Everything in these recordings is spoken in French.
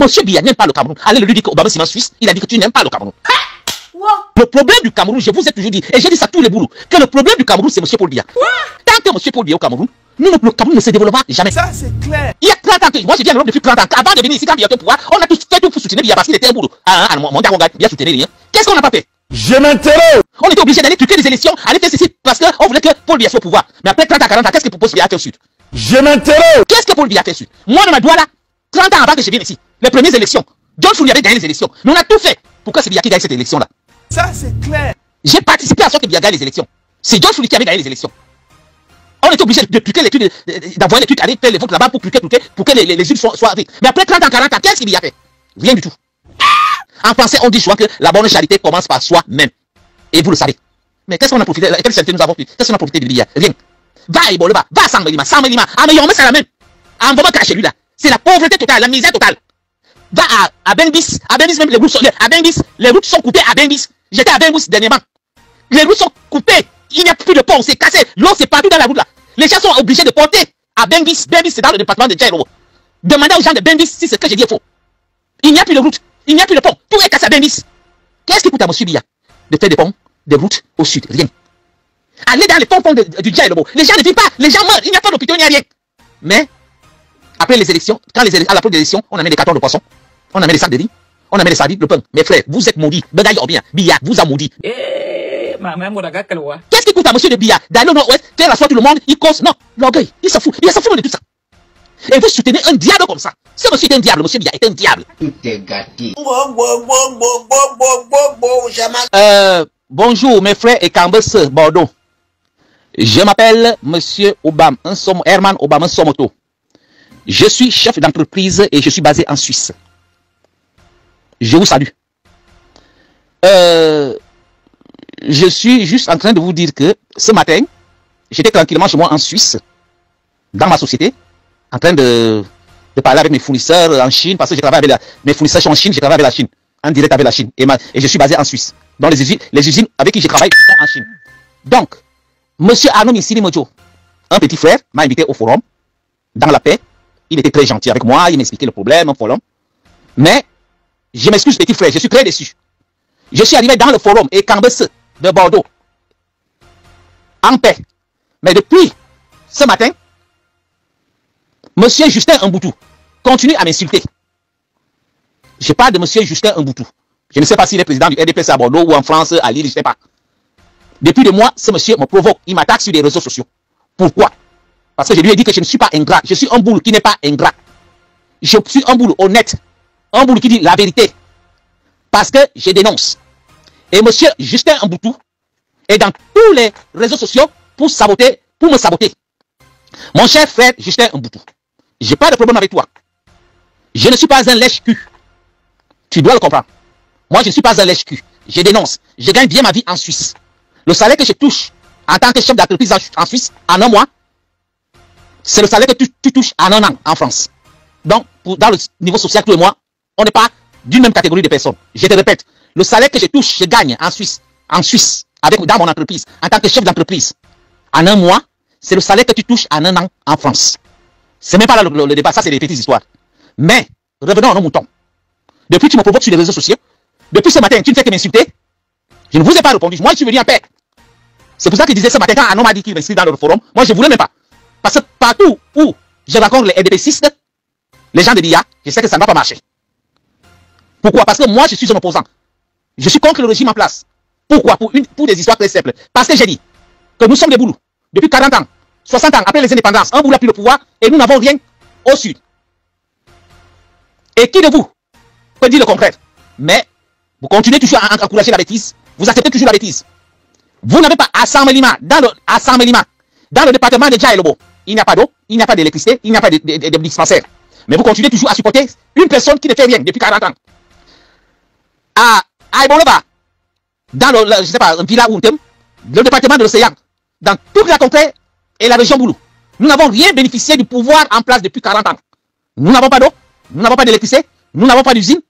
Monsieur Biya n'aime pas le Cameroun. Allez lui dire qu'Obama c'est en Suisse, il a dit que tu n'aimes pas le Cameroun. Le problème du Cameroun, je vous ai toujours dit, et j'ai dit ça à tous les boulots, que le problème du Cameroun, c'est Monsieur Paul Biya. Tant que Monsieur Paul Biya au Cameroun, le Cameroun ne se développera jamais. Ça, c'est clair. Il y a 30 ans que, moi j'ai dit à l'Europe depuis 30 ans, avant de venir ici, quand Biya était au pouvoir, on a tous fait tout pour soutenir Biya parce qu'il était un boulot. Mon gars, Biya soutenait rien. Qu'est-ce qu'on n'a pas fait? Je m'interroge. On était obligé d'aller truquer les élections, aller faire ceci, parce qu'on voulait que Paul Biya soit au pouvoir. Mais après 30 à 40 ans, qu'est-ce que Paul Biya a fait au Sud? Je m'interroge. Qu'est-ce que Paul Biya a fait au Sud? Moi, on m'a dit là, 30 ans avant que je vienne ici, les premières élections, John Founi avait gagné les élections. Mais on a tout fait pour que c'est Biya qui gagne cette élection-là. Ça, c'est clair. J'ai participé à ce que Biya gagne les élections. C'est John Founi qui avait gagné les élections. On était obligé de truquer les trucs, d'envoyer les trucs, aller faire les votes là-bas pour truquer, pour que les urnes soient avec. Mais après 30 ans, 40 ans, qu'est-ce qu'il y a fait? Rien du tout. En français, on dit souvent que la bonne charité commence par soi-même. Et vous le savez. Mais qu'est-ce qu'on a profité? Quelle charité nous avons fait? Qu'est-ce qu'on a profité de Biya? Rien. Va à Ebola, va à Sanmelima. Ah, mais on met ça la même. Ah, on va pas cracher lui là. C'est la pauvreté totale, la misère totale. Va à Benbis. À Benbis, même les routes sont, les routes sont coupées à Benbis. J'étais à Benbis dernièrement. Les routes sont coupées. Il n'y a plus de pont, c'est cassé. L'eau, c'est partout dans la route là. Les gens sont obligés de porter à Benbis. Benbis, c'est dans le département de Djaïro. Demandez aux gens de Benbis si ce que j'ai dit est faux. Il n'y a plus de route. Il n'y a plus de pont. Tout est cassé à Benbis. Qu'est-ce qui coûte à monsieur Biya de faire des ponts, des routes au sud? Rien. Allez dans les ponts du Djaïro. Les gens ne vivent pas. Les gens meurent. Il n'y a pas d'hôpital, il n'y a rien. Mais, après les élections, à la première élection, on a mis des cartons de poissons. On a mis des sacs de riz. On a mis des sardines, le pain. Mes frères, vous êtes maudits. Biya vous a maudit. Qu'est-ce qui coûte à monsieur de Biya d'aller au nord-ouest, faire la soirée tout le monde, il cause? Non, l'orgueil, il s'en fout. Il s'en fout de tout ça. Et vous soutenez un diable comme ça. Ce monsieur est un diable, monsieur Biya est un diable. Tout est gâté. Bonjour mes frères et Cambus Bordeaux. Je m'appelle monsieur Herman Obama Somoto. Je suis chef d'entreprise et je suis basé en Suisse. Je vous salue. Je suis juste en train de vous dire que ce matin, j'étais tranquillement chez moi en Suisse, dans ma société, en train de parler avec mes fournisseurs en Chine, parce que je travaille avec mes fournisseurs sont en Chine, je travaille avec la Chine, en direct avec la Chine, et je suis basé en Suisse. Donc les usines avec qui je travaille sont en Chine. Donc, monsieur Arnaud Minsili Mojo, un petit frère, m'a invité au forum, dans la paix. Il était très gentil avec moi, il m'expliquait le problème, un forum. Mais, je m'excuse petit frère, je suis très déçu. Je suis arrivé dans le forum et Cambus de Bordeaux, en paix. Mais depuis ce matin, monsieur Justin Mboutou continue à m'insulter. Je parle de monsieur Justin Mboutou. Je ne sais pas s'il est président du RDPC à Bordeaux ou en France, à Lille, je ne sais pas. Depuis des mois, ce monsieur me provoque, il m'attaque sur les réseaux sociaux. Pourquoi? Parce que je lui ai dit que je ne suis pas ingrat. Je suis un boule qui n'est pas ingrat. Je suis un boule honnête. Un boule qui dit la vérité. Parce que je dénonce. Et monsieur Justin Mboutou est dans tous les réseaux sociaux pour saboter, pour me saboter. Mon cher frère Justin Mboutou, je n'ai pas de problème avec toi. Je ne suis pas un lèche-cul. Tu dois le comprendre. Moi, je ne suis pas un lèche-cul. Je dénonce. Je gagne bien ma vie en Suisse. Le salaire que je touche en tant que chef d'entreprise en Suisse, en un mois, c'est le salaire que tu touches en un an en France. Donc, dans le niveau social, tous les mois, on n'est pas d'une même catégorie de personnes. Je te répète, le salaire que je touche, je gagne en Suisse, dans mon entreprise, en tant que chef d'entreprise, en un mois, c'est le salaire que tu touches en un an en France. C'est même pas là le débat, ça c'est des petites histoires. Mais, revenons à nos moutons. Depuis que tu me provoques sur les réseaux sociaux, depuis ce matin, tu ne fais que m'insulter. Je ne vous ai pas répondu. Moi, je suis venu en paix. C'est pour ça qu'il disait ce matin, quand Anon m'a dit qu'il m'inscrit dans le forum, moi, je ne voulais même pas. Parce que partout où je rencontre les RDPcistes, les gens de Biya, je sais que ça ne va pas marcher. Pourquoi? Parce que moi, je suis un opposant. Je suis contre le régime en place. Pourquoi? Pour des histoires très simples. Parce que j'ai dit que nous sommes des boulous. Depuis 40 ans, 60 ans, après les indépendances, un boulot a pris le pouvoir et nous n'avons rien au sud. Et qui de vous peut dire le contraire? Mais vous continuez toujours à encourager la bêtise. Vous acceptez toujours la bêtise. Vous n'avez pas à Sanmelima, dans le département de Djaïlobo, il n'y a pas d'eau, il n'y a pas d'électricité, il n'y a pas de dispensaire. Mais vous continuez toujours à supporter une personne qui ne fait rien depuis 40 ans. À Ebola, dans je sais pas, un village ou le département de l'océan, dans toute la contrée et la région Boulou, nous n'avons rien bénéficié du pouvoir en place depuis 40 ans. Nous n'avons pas d'eau, nous n'avons pas d'électricité, nous n'avons pas d'usine.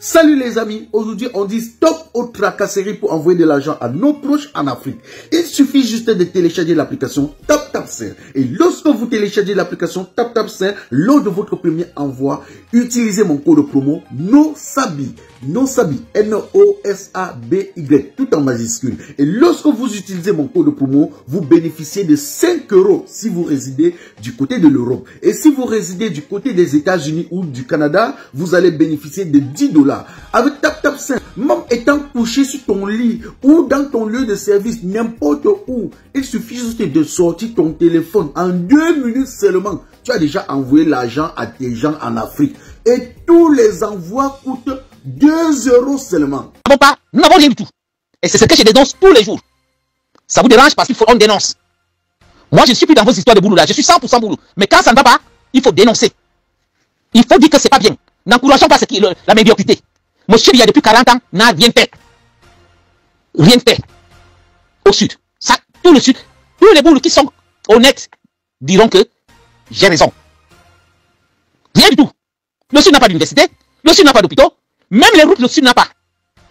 Salut les amis, aujourd'hui on dit stop aux tracasseries pour envoyer de l'argent à nos proches en Afrique. Il suffit juste de télécharger l'application TapTapSend. Et lorsque vous téléchargez l'application TapTapSend, lors de votre premier envoi, utilisez mon code promo NOSABY. NOSABY, N-O-S-A-B-Y, tout en majuscule. Et lorsque vous utilisez mon code promo, vous bénéficiez de 5 € si vous résidez du côté de l'Europe. Et si vous résidez du côté des États-Unis ou du Canada, vous allez bénéficier de 10 $. Avec TapTap5, même étant couché sur ton lit ou dans ton lieu de service, n'importe où, il suffit juste de sortir ton téléphone en 2 minutes seulement. Tu as déjà envoyé l'argent à tes gens en Afrique. Et tous les envois coûtent 2 € seulement. Nous n'avons rien du tout. Et c'est ce que je dénonce tous les jours. Ça vous dérange parce qu'il faut qu'on dénonce. Moi, je ne suis plus dans vos histoires de boulot là. Je suis 100% boulot. Mais quand ça ne va pas, il faut dénoncer. Il faut dire que ce n'est pas bien. N'encourageons pas la médiocrité. Monsieur Biya, depuis 40 ans, n'a rien fait. Rien fait. Au sud. Ça, tout le sud. Tous les boulots qui sont honnêtes diront que j'ai raison. Rien du tout. Le sud n'a pas d'université. Le sud n'a pas d'hôpitaux. Même les routes, le sud n'a pas.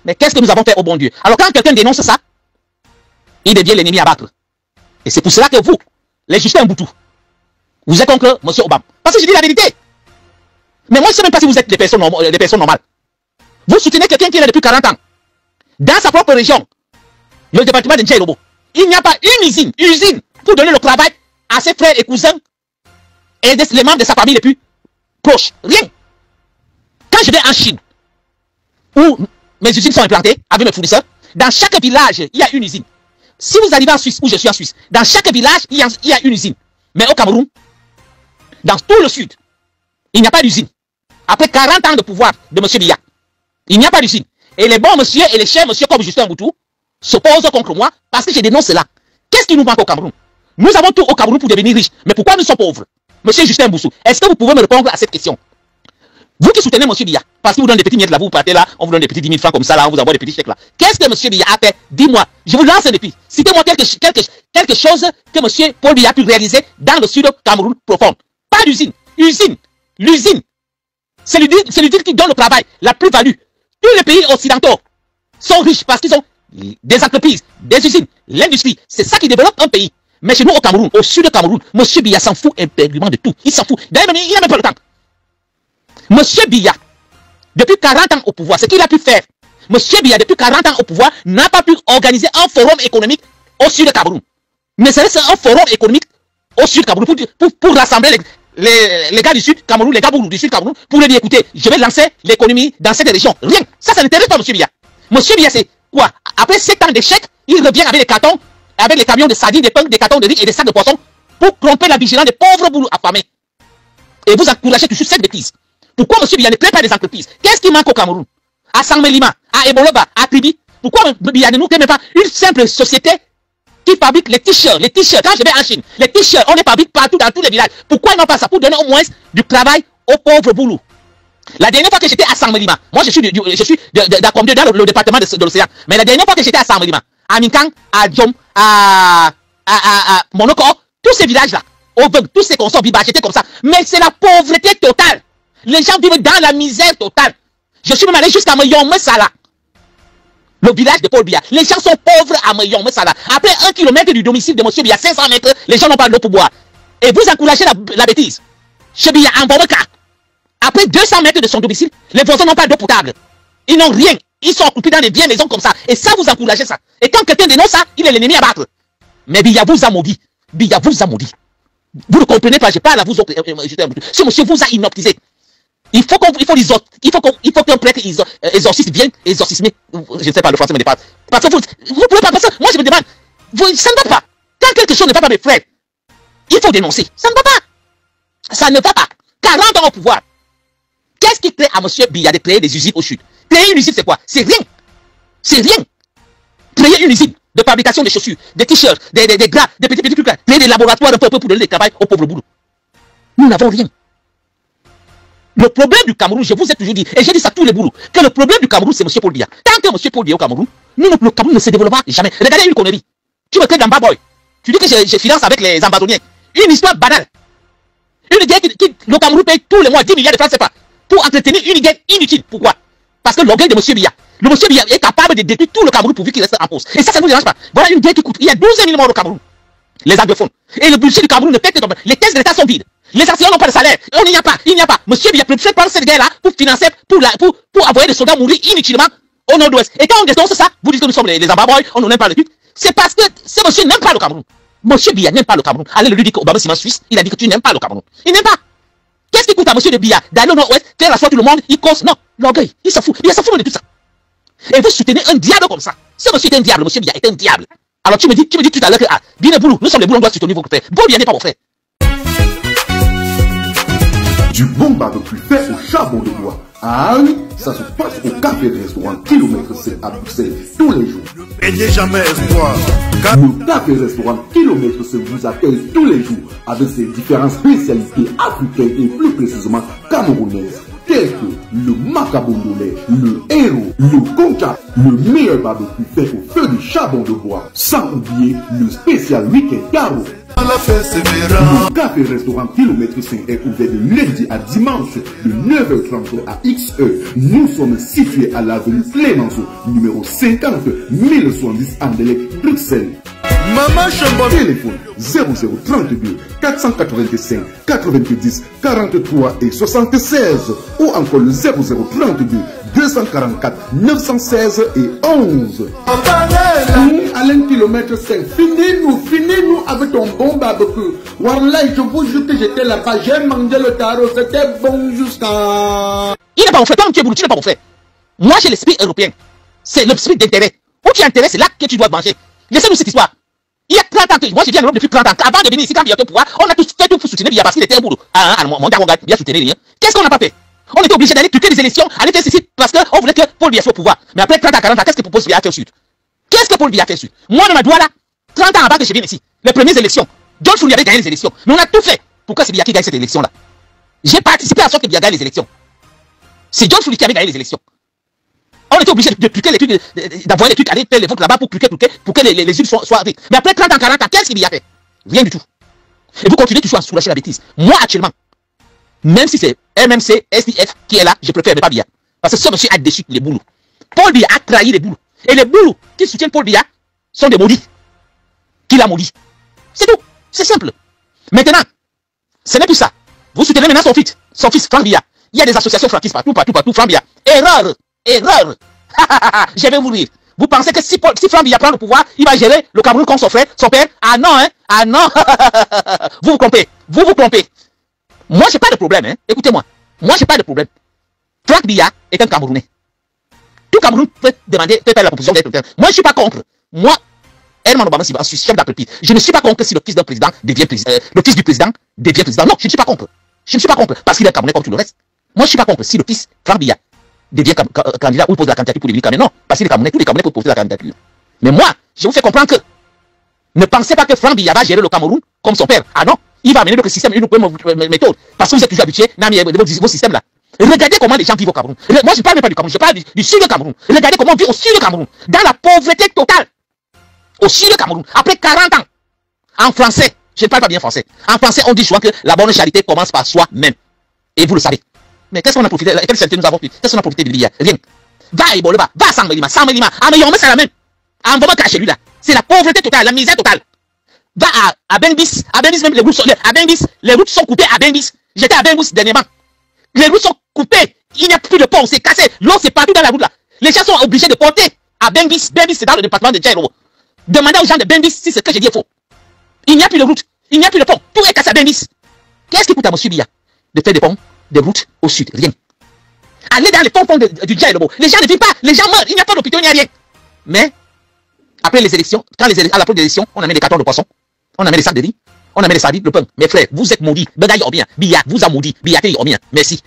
Mais qu'est-ce que nous avons fait au bon Dieu? Alors quand quelqu'un dénonce ça, il devient l'ennemi à battre. Et c'est pour cela que vous, les Justin Mboutou, vous êtes contre M. Obama. Parce que je dis la vérité. Mais moi, je ne sais même pas si vous êtes des personnes normales. Vous soutenez quelqu'un qui est là depuis 40 ans. Dans sa propre région, le département de Ndjailobo, il n'y a pas une usine pour donner le travail à ses frères et cousins et les membres de sa famille les plus proches. Rien. Quand je vais en Chine, où mes usines sont implantées avec mes fournisseurs, dans chaque village, il y a une usine. Si vous arrivez en Suisse, où je suis en Suisse, dans chaque village, il y a une usine. Mais au Cameroun, dans tout le sud, il n'y a pas d'usine. Après 40 ans de pouvoir de M. Biya, il n'y a pas d'usine. Et les bons monsieur et les chers monsieur comme Justin Mboutou s'opposent contre moi parce que je dénonce cela. Qu'est-ce qui nous manque au Cameroun? Nous avons tout au Cameroun pour devenir riches. Mais pourquoi nous sommes pauvres? Monsieur Justin Mboutou, est-ce que vous pouvez me répondre à cette question? Vous qui soutenez M. Biya, parce qu'il vous donne des petits miettes là, vous partez là, on vous donne des petits 10 000 francs comme ça là, on vous envoie des petits chèques là. Qu'est-ce que M. Biya a fait? Dis-moi, je vous lance un défi. Citez-moi quelque chose que M. Paul Biya a pu réaliser dans le sud Cameroun profond. Pas d'usine. L'usine. C'est l'usine qui donne le travail, la plus-value. Tous les pays occidentaux sont riches parce qu'ils ont des entreprises, des usines, l'industrie. C'est ça qui développe un pays. Mais chez nous au Cameroun, au sud du Cameroun, M. Biya s'en fout éperdument de tout. Il s'en fout. D'ailleurs, il n'a même pas le temps. M. Biya, depuis 40 ans au pouvoir, ce qu'il a pu faire, M. Biya, depuis 40 ans au pouvoir, n'a pas pu organiser un forum économique au sud du Cameroun. Mais c'est un forum économique au sud du Cameroun pour rassembler les gars du sud Cameroun, les gars du sud Cameroun, pour leur dire écoutez, je vais lancer l'économie dans cette région. Rien. Ça n'intéresse pas M. Biya. M. Biya, c'est quoi? Après 7 ans d'échec, il revient avec les cartons, avec les camions de sardines, des pains, des cartons de riz et des sacs de poissons pour tromper la vigilance des pauvres boulots affamés. Et vous encouragez toujours cette bêtise. Pourquoi M. Biya ne crée pas des entreprises? Qu'est-ce qui manque au Cameroun? À Sanmelima, à Eboloba, à Tribi. Pourquoi M. Biya ne nous crée pas une simple société qui fabrique les t-shirts? Les t-shirts, quand je vais en Chine, les t-shirts, on les fabrique partout dans tous les villages. Pourquoi ils n'ont pas ça pour donner au moins du travail aux pauvres boulots? La dernière fois que j'étais à Sanmelima, moi je suis dans le département de l'océan, mais la dernière fois que j'étais à Sanmelima, à Minkang, à Djom, à Monoko, tous ces villages-là, tous ces consorts Biba, j'étais comme ça. Mais c'est la pauvreté totale. Les gens vivent dans la misère totale. Je suis même allé jusqu'à Mayombe Sala, le village de Paul Biya. Les gens sont pauvres à Mayombe Sala. Après 1 kilomètre du domicile de M. Biya, 500 mètres, les gens n'ont pas d'eau pour boire. Et vous encouragez la bêtise. Chez Biya, en Bobeka, après 200 mètres de son domicile, les voisins n'ont pas d'eau potable. Ils n'ont rien. Ils sont occupés dans des vieilles maisons comme ça. Et ça, vous encouragez ça. Et quand quelqu'un dénonce ça, il est l'ennemi à battre. Mais Biya vous a maudit. Biya vous a maudit. Vous ne comprenez pas, je parle à vous autres. Ce monsieur vous a inoptisé. Il faut qu'un prêtre exorciste vienne exorcismer. Je ne sais pas le français, mais pas. Parce que vous ne pouvez pas. Parce que moi, je me demande. Ça ne va pas. Quand quelque chose ne va pas, mes frères, il faut dénoncer. Ça ne va pas. Ça ne va pas. 40 ans au pouvoir. Qu'est-ce qui crée à M. Biya de créer des usines au sud? Créer une usine, c'est quoi? C'est rien. C'est rien. Créer une usine de fabrication de chaussures, des t-shirts, des draps, des petits trucs là. Créer des laboratoires un peu pour donner du travail aux pauvres boulots. Nous n'avons rien. Le problème du Cameroun, je vous ai toujours dit, et j'ai dit ça à tous les boulots, que le problème du Cameroun, c'est M. Paul Biya. Tant que M. Paul Biya au Cameroun, le Cameroun ne se développera jamais. Regardez une connerie. Tu me crées dans Baboy. Tu dis que je finance avec les ambazoniens. Une histoire banale. Une guerre le Cameroun paye tous les mois 10 milliards de francs CFA pour entretenir une guerre inutile. Pourquoi? Parce que l'orgueil de M. Biya. Le M. Biya est capable de détruire tout le Cameroun pourvu qu'il reste en pause. Et ça ne vous dérange pas. Voilà une guerre qui coûte. Il y a 12 000 morts au Cameroun. Les anglophones. Et le budget du Cameroun ne fait que tomber. Les caisses de l'État sont vides. Les enseignants n'ont pas de salaire. On n'y a pas, il n'y a pas. Monsieur Biya préfère prendre cette guerre-là pour financer, pour envoyer des soldats mourir inutilement au nord-ouest. Et quand on dénonce ça, vous dites que nous sommes les Ambaboy, on n'aime pas le truc. C'est parce que ce monsieur n'aime pas le Cameroun. Monsieur Biya n'aime pas le Cameroun. Allez lui dire qu'Obama Simon Suisse, il a dit que tu n'aimes pas le Cameroun. Il n'aime pas. Qu'est-ce qui coûte à monsieur de Biya d'aller au nord-ouest, faire la foi tout le monde, il cause, non, l'orgueil, il s'en fout. Il s'en fout de tout ça. Et vous soutenez un diable comme ça. Ce monsieur est un diable, monsieur Biya est un diable. Alors tu me dis tout à l'heure que, ah, bien les boulous, nous sommes les boulous, on doit soutenir vos frères. Bon, bien n'est pas vos frères. Du bon barbecue fait au charbon de bois. À Arles, ça se passe au café restaurant Kilomètre C à Bruxelles tous les jours. N'ayez jamais espoir. Le café restaurant Kilomètre C vous accueille tous les jours avec ses différentes spécialités africaines et plus précisément camerounaises, telles que le macabondolais, le héros, le concha, le meilleur barbecue fait au feu de charbon de bois, sans oublier le spécial week-end carreau. Le café restaurant Kilomètre 5 est ouvert de lundi à dimanche de 9h30 à XE. Nous sommes situés à l'avenue Clémenceau, numéro 50 1070 Anderlecht, Bruxelles. Maman Chambon. Téléphone 0032 485 90 43 et 76 ou encore le 0032 244 916 et 11. Alain Kilomètre 5, finis-nous avec ton bon barbecue. Wallah, je vous jure que j'étais là-bas, j'ai mangé le tarot, c'était bon jusqu'à... Il n'est pas mon frère, toi tu es boulot, tu n'es pas mon frère. Moi j'ai l'esprit européen, c'est l'esprit d'intérêt. Où tu as intérêt, c'est là que tu dois manger. Laissez-nous cette histoire. Il y a 30 ans, moi je viens en Europe depuis 30 ans. Avant de venir ici, quand il y a au pouvoir, on a tous fait tout pour soutenir Biya parce qu'il était un boulot. Mon gars, Biya soutenait rien. Qu'est-ce qu'on n'a pas fait? On était obligé d'aller truquer des élections, aller faire ceci parce qu'on voulait que Paul Biya soit au pouvoir. Mais après 30 à 40 ans, qu'est-ce que propose Biya faire au sud? Qu'est-ce que Paul Biya fait au sud? Moi, dans ma doigt là, 30 ans avant que je vienne ici, les premières élections, John Fouli avait gagné les élections. Mais on a tout fait pour que c'est Biya qui gagne cette élection-là. J'ai participé à ce que Biya gagne les élections. C'est John Fouli qui avait gagné les élections. On était obligé de truquer les trucs, d'envoyer les trucs, aller faire les votes là-bas pour truquer, pour que les îles soient vite. Mais après 30 ans, 40 ans, qu'est-ce qu'il y a fait? Rien du tout. Et vous continuez toujours à soulager la bêtise. Moi, actuellement, même si c'est MMC, SDF qui est là, je préfère ne pas Biya. Parce que ce monsieur a déçu les boulous. Paul Biya a trahi les boulous. Et les boulous qui soutiennent Paul Biya sont des maudits. Qu'il a maudit. C'est tout. C'est simple. Maintenant, ce n'est plus ça. Vous soutenez maintenant son fils, Franck Biya. Il y a des associations franquistes partout, Franck Biya. Erreur. Je vais mourir. Vous pensez que si Franck Biya prend le pouvoir, il va gérer le Cameroun comme son frère, son père? Ah non, hein? Ah non. Vous vous trompez. Moi, j'ai pas de problème, hein? Écoutez-moi. Moi, j'ai pas de problème. Franck Biya est un Camerounais. Tout Cameroun peut faire la proposition d'être. Moi, je ne suis pas contre. Moi, Herman Obama, je suis chef d'entreprise. Je ne suis pas contre si le fils d'un président devient président. Le fils du président devient président. Non, je ne suis pas contre. Je ne suis pas contre. Parce qu'il est Camerounais comme tout le reste. Moi, je ne suis pas contre si le fils, Franck Biya, devient candidat ou pose la candidature pour devenir Camerounais. Non, parce qu'il est Camerounais, tous les Camerounais peuvent poser la candidature. Mais moi, je vous fais comprendre que ne pensez pas que Franck Biya va gérer le Cameroun comme son père. Ah non, il va amener notre système, une nouvelle méthode. Parce que vous êtes toujours habitués de vos systèmes là. Regardez comment les gens vivent au Cameroun. Moi, je ne parle même pas du Cameroun, je parle du sud du Cameroun. Regardez comment on vit au sud du Cameroun. Dans la pauvreté totale. Au sud du Cameroun. Après 40 ans. En français, je ne parle pas bien français. En français, on dit souvent que la bonne charité commence par soi-même. Et vous le savez. Mais qu'est-ce qu'on a profité? Quelle charité nous avons fait? Qu'est-ce qu'on a profité de Biya? Rien. Va à Iboleba, va à Sanmelima. Ah, mais on met ça la même. Ah, on va cacher lui là. C'est la pauvreté totale, la misère totale. Va à Benbis. À Benbis, même les routes sont coupées à Benbis. J'étais à Benbis dernièrement. Les routes sont coupées. Il n'y a plus de pont, c'est cassé. L'eau, c'est partout dans la route là. Les gens sont obligés de porter à Benbis. Benbis, c'est dans le département de Djaïro. Demandez aux gens de Benbis si ce que j'ai dit est faux. Il n'y a plus de route. Il n'y a plus de pont. Tout est cassé à Benbis. Qu'est-ce qui coûte à monsieur Biya de faire des ponts, des routes au sud? Rien. Allez dans les ponts du Djaïro. Les gens ne vivent pas. Les gens meurent. Il n'y a pas d'hôpital, il n'y a rien. Mais, après les élections, à la fin des élections, on amène des cartons de poissons. On amène des sacs de riz. On amène des sardines, le pain. Mes frères, vous êtes maudits. Biya vous a maudit. Biya t'es bien. Merci.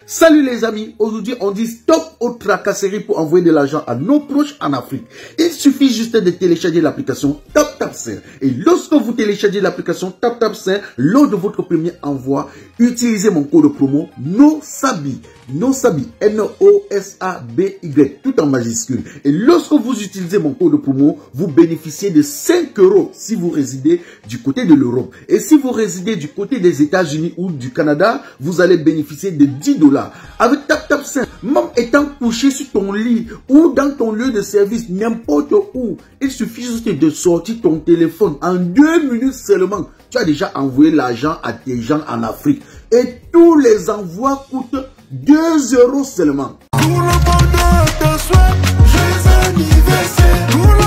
Salut les amis, aujourd'hui on dit stop aux tracasseries pour envoyer de l'argent à nos proches en Afrique. Il suffit juste de télécharger l'application TapTapSend. Et lorsque vous téléchargez l'application TapTapSend, lors de votre premier envoi, utilisez mon code promo NOSABI. NOSABI, N-O-S-A-B-Y, tout en majuscule. Et lorsque vous utilisez mon code promo, vous bénéficiez de 5 € si vous résidez du côté de l'Europe. Et si vous résidez du côté des États-Unis ou du Canada, vous allez bénéficier de 10 $. Avec TapTapSend, Même étant couché sur ton lit ou dans ton lieu de service, n'importe où, il suffit juste de sortir ton téléphone. En 2 minutes seulement, tu as déjà envoyé l'argent à tes gens en Afrique. Et tous les envois coûtent 2 € seulement. Pour le bonheur de soi, joyeux anniversaire.